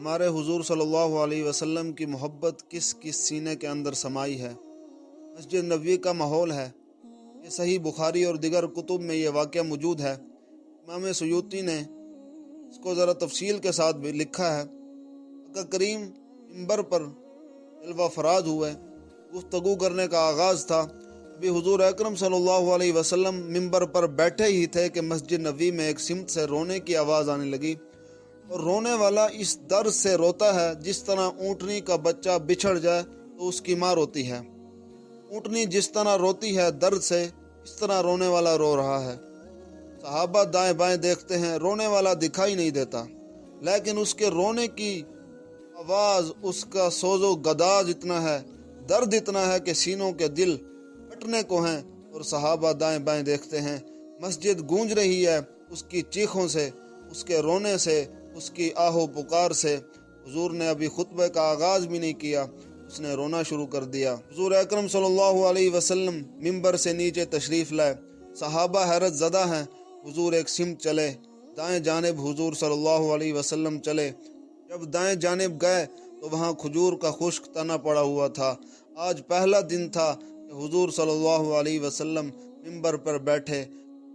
ہمارے حضور صلی اللہ علیہ وسلم کی محبت کس کس سینے کے اندر سمائی ہے۔ مسجد نبوی کا ماحول ہے۔ یہ صحیح بخاری اور دیگر کتب میں یہ واقعہ موجود ہے۔ امام سیوطی نے اس کو ذرا تفصیل کے ساتھ بھی لکھا ہے۔ آقا کریم منبر پر جلوہ فراز ہوئے، گفتگو کرنے کا آغاز تھا۔ ابھی حضور اکرم صلی اللہ علیہ وسلم منبر پر بیٹھے ہی تھے کہ مسجد نبوی میں ایک سمت سے رونے کی آواز آنے لگی، اور رونے والا اس درد سے روتا ہے جس طرح اونٹنی کا بچہ بچھڑ جائے تو اس کی ماں روتی ہے۔ اونٹنی جس طرح روتی ہے درد سے، اس طرح رونے والا رو رہا ہے۔ صحابہ دائیں بائیں دیکھتے ہیں، رونے والا دکھائی نہیں دیتا، لیکن اس کے رونے کی آواز، اس کا سوز و گداز اتنا ہے، درد اتنا ہے کہ سینوں کے دل پھٹنے کو ہیں، اور صحابہ دائیں بائیں دیکھتے ہیں۔ مسجد گونج رہی ہے اس کی چیخوں سے، اس کے رونے سے، اس کی آہو پکار سے۔ حضور نے ابھی خطبے کا آغاز بھی نہیں کیا، اس نے رونا شروع کر دیا۔ حضور اکرم صلی اللہ علیہ وسلم منبر سے نیچے تشریف لائے، صحابہ حیرت زدہ ہیں۔ حضور ایک سمت چلے، دائیں جانب حضور صلی اللہ علیہ وسلم چلے۔ جب دائیں جانب گئے تو وہاں کھجور کا خشک تنا پڑا ہوا تھا۔ آج پہلا دن تھا کہ حضور صلی اللہ علیہ وسلم منبر پر بیٹھے۔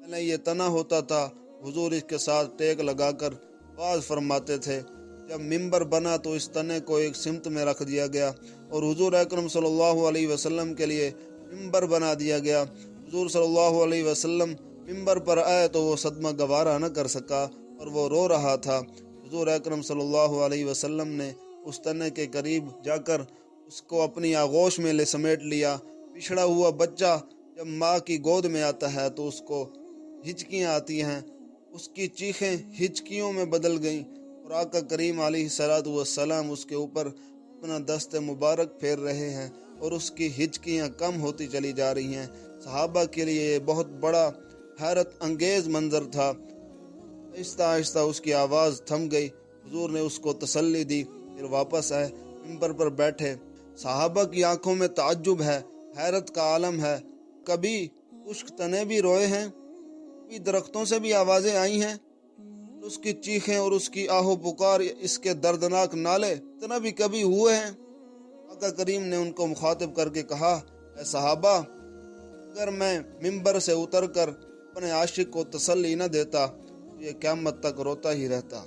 پہلے یہ تنا ہوتا تھا، حضور اس کے ساتھ ٹیک لگا کر واعظ فرماتے تھے۔ جب منبر بنا تو اس تنے کو ایک سمت میں رکھ دیا گیا، اور حضور اکرم صلی اللہ علیہ وسلم کے لیے منبر بنا دیا گیا۔ حضور صلی اللہ علیہ وسلم منبر پر آئے تو وہ صدمہ گوارا نہ کر سکا اور وہ رو رہا تھا۔ حضور اکرم صلی اللہ علیہ وسلم نے اس تنے کے قریب جا کر اس کو اپنی آغوش میں لے سمیٹ لیا۔ بچھڑا ہوا بچہ جب ماں کی گود میں آتا ہے تو اس کو ہچکیاں آتی ہیں، اس کی چیخیں ہچکیوں میں بدل گئیں، اور آقا کریم علیہ السلام اس کے اوپر اپنا دست مبارک پھیر رہے ہیں، اور اس کی ہچکیاں کم ہوتی چلی جا رہی ہیں۔ صحابہ کے لیے یہ بہت بڑا حیرت انگیز منظر تھا۔ آہستہ آہستہ اس کی آواز تھم گئی۔ حضور نے اس کو تسلی دی، پھر واپس آئے، منبر پر بیٹھے۔ صحابہ کی آنکھوں میں تعجب ہے، حیرت کا عالم ہے۔ کبھی خشک تنے بھی روئے ہیں، کبھی درختوں سے بھی آوازیں آئی ہیں، اس کی چیخیں اور اس کی آہو پکار، اس کے دردناک نالے اتنا بھی کبھی ہوئے ہیں؟ آقا کریم نے ان کو مخاطب کر کے کہا، اے صحابہ، اگر میں منبر سے اتر کر اپنے عاشق کو تسلی نہ دیتا تو یہ قیامت تک روتا ہی رہتا۔